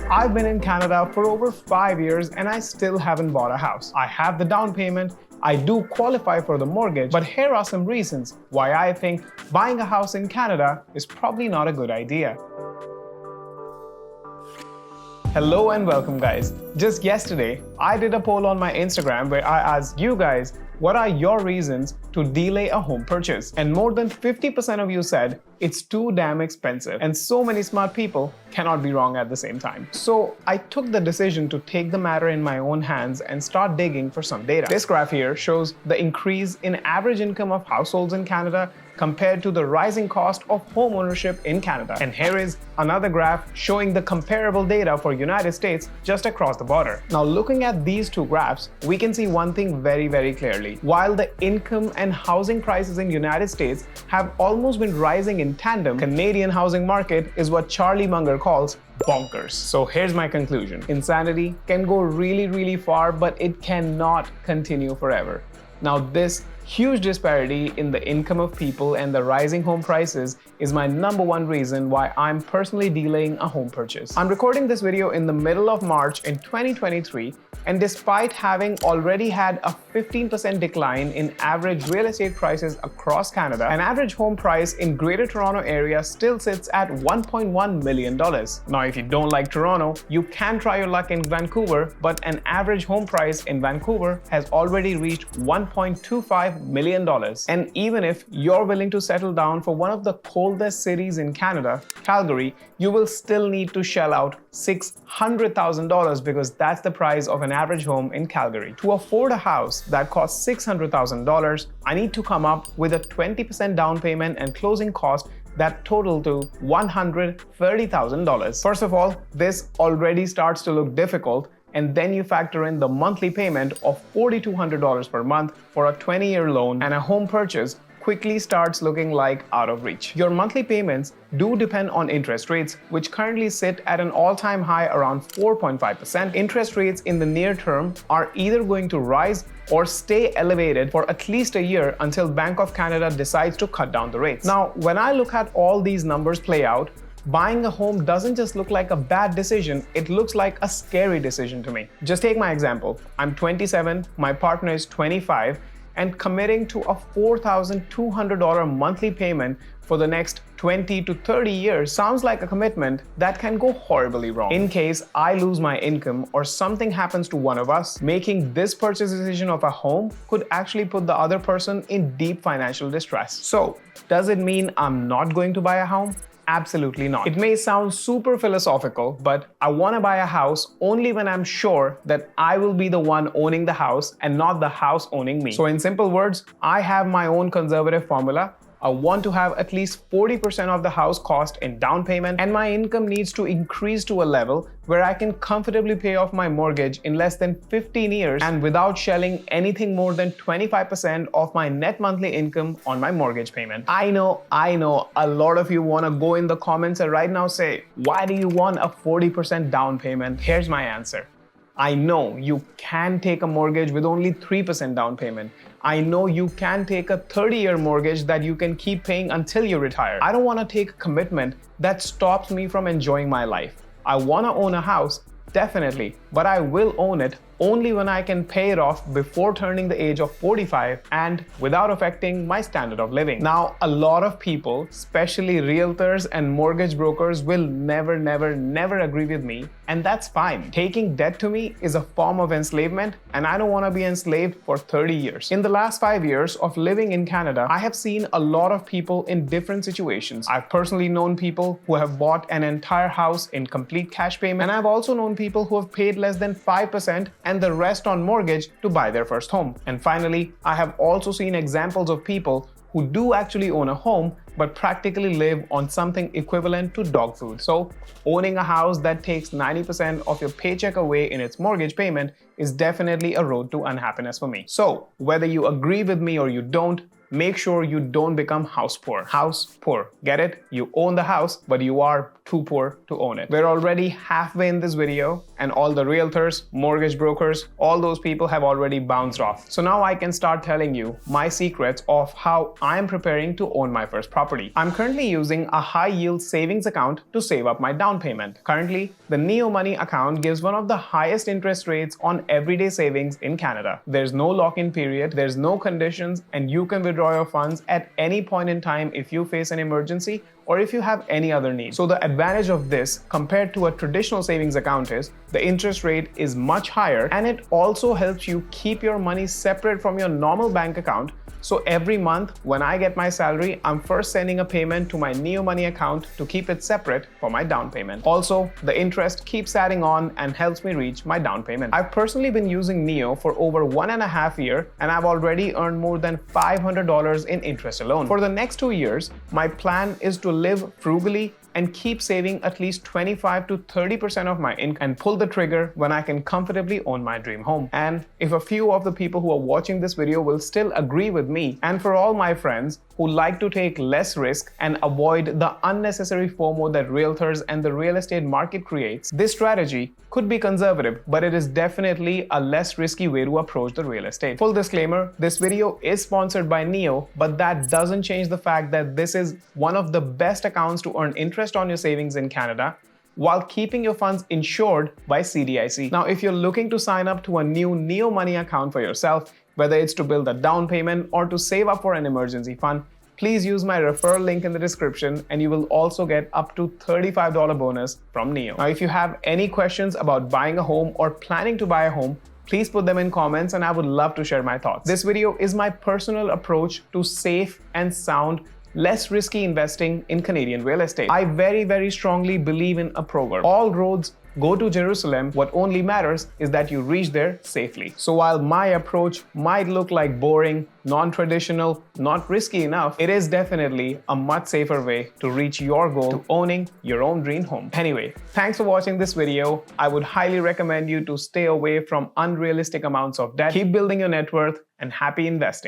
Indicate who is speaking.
Speaker 1: I've been in Canada for over 5 years and I still haven't bought a house. I have the down payment, I do qualify for the mortgage, but here are some reasons why I think buying a house in Canada is probably not a good idea. Hello and welcome guys. Just yesterday, I did a poll on my Instagram where I asked you guys, what are your reasons to delay a home purchase? And more than 50% of you said it's too damn expensive. And so many smart people cannot be wrong at the same time. So I took the decision to take the matter in my own hands and start digging for some data. This graph here shows the increase in average income of households in Canada compared to the rising cost of home ownership in Canada. And here is another graph showing the comparable data for United States just across the border. Now looking at these two graphs, we can see one thing very clearly. While the income and housing prices in United States have almost been rising in tandem, Canadian housing market is what Charlie Munger calls bonkers. So here's my conclusion. Insanity can go really far, but it cannot continue forever. Now this huge disparity in the income of people and the rising home prices is my number one reason why I'm personally delaying a home purchase. I'm recording this video in the middle of March in 2023, and despite having already had a 15% decline in average real estate prices across Canada, an average home price in Greater Toronto area still sits at $1.1 million. Now if you don't like Toronto, you can try your luck in Vancouver, but an average home price in Vancouver has already reached $1.25 million. And even if you're willing to settle down for one of the coldest cities in Canada, Calgary, you will still need to shell out $600,000 because that's the price of an average home in Calgary. To afford a house that costs $600,000, I need to come up with a 20% down payment and closing cost that total to $130,000. First of all, this already starts to look difficult, and then you factor in the monthly payment of $4,200 per month for a 20-year loan, and a home purchase quickly starts looking like out of reach. Your monthly payments do depend on interest rates, which currently sit at an all-time high around 4.5%. Interest rates in the near term are either going to rise or stay elevated for at least a year until Bank of Canada decides to cut down the rates. Now, when I look at all these numbers play out, buying a home doesn't just look like a bad decision, it looks like a scary decision to me. Just take my example. I'm 27, my partner is 25, and committing to a $4,200 monthly payment for the next 20 to 30 years sounds like a commitment that can go horribly wrong. In case I lose my income or something happens to one of us, making this purchase decision of a home could actually put the other person in deep financial distress. So, does it mean I'm not going to buy a home? Absolutely not. It may sound super philosophical, but I want to buy a house only when I'm sure that I will be the one owning the house and not the house owning me. So in simple words, I have my own conservative formula. I want to have at least 40% of the house cost in down payment, and my income needs to increase to a level where I can comfortably pay off my mortgage in less than 15 years and without shelling anything more than 25% of my net monthly income on my mortgage payment. I know, a lot of you want to go in the comments and right now say, why do you want a 40% down payment? Here's my answer. I know you can take a mortgage with only 3% down payment. I know you can take a 30-year mortgage that you can keep paying until you retire. I don't want to take a commitment that stops me from enjoying my life. I want to own a house, definitely, but I will own it only when I can pay it off before turning the age of 45 and without affecting my standard of living. Now, a lot of people, especially realtors and mortgage brokers, will never agree with me, and that's fine. Taking debt to me is a form of enslavement, and I don't want to be enslaved for 30 years. In the last 5 years of living in Canada, I have seen a lot of people in different situations. I've personally known people who have bought an entire house in complete cash payment, and I've also known people who have paid less than 5% and the rest on mortgage to buy their first home. And finally, I have also seen examples of people who do actually own a home but practically live on something equivalent to dog food. So owning a house that takes 90% of your paycheck away in its mortgage payment is definitely a road to unhappiness for me. So whether you agree with me or you don't, make sure you don't become house poor. House poor. Get it? You own the house, but you are too poor to own it. We're already halfway in this video, and all the realtors, mortgage brokers, all those people have already bounced off. So now I can start telling you my secrets of how I'm preparing to own my first property. I'm currently using a high-yield savings account to save up my down payment. Currently, the Neo Money account gives one of the highest interest rates on everyday savings in Canada. There's no lock-in period, there's no conditions, and you can withdraw your funds at any point in time if you face an emergency or if you have any other need. So the advantage of this compared to a traditional savings account is the interest rate is much higher, and it also helps you keep your money separate from your normal bank account. So every month when I get my salary, I'm first sending a payment to my Neo Money account to keep it separate for my down payment. Also, the interest keeps adding on and helps me reach my down payment. I've personally been using Neo for over 1.5 years, and I've already earned more than $500 in interest alone. For the next 2 years, my plan is to live frugally and keep saving at least 25 to 30% of my income and pull the trigger when I can comfortably own my dream home. And if a few of the people who are watching this video will still agree with me, and for all my friends who like to take less risk and avoid the unnecessary FOMO that realtors and the real estate market creates, this strategy could be conservative, but it is definitely a less risky way to approach the real estate. Full disclaimer, this video is sponsored by Neo, but that doesn't change the fact that this is one of the best accounts to earn interest on your savings in Canada while keeping your funds insured by CDIC. Now, if you're looking to sign up to a new Neo Money account for yourself, whether it's to build a down payment or to save up for an emergency fund, please use my referral link in the description and you will also get up to $35 bonus from Neo. Now, if you have any questions about buying a home or planning to buy a home, please put them in comments and I would love to share my thoughts. This video is my personal approach to safe and sound, less risky investing in Canadian real estate. I very strongly believe in a proverb: all roads go to Jerusalem. What only matters is that you reach there safely. So while my approach might look like boring, non-traditional, not risky enough, it is definitely a much safer way to reach your goal to owning your own dream home. Anyway, thanks for watching this video. I would highly recommend you to stay away from unrealistic amounts of debt. Keep building your net worth, and happy investing.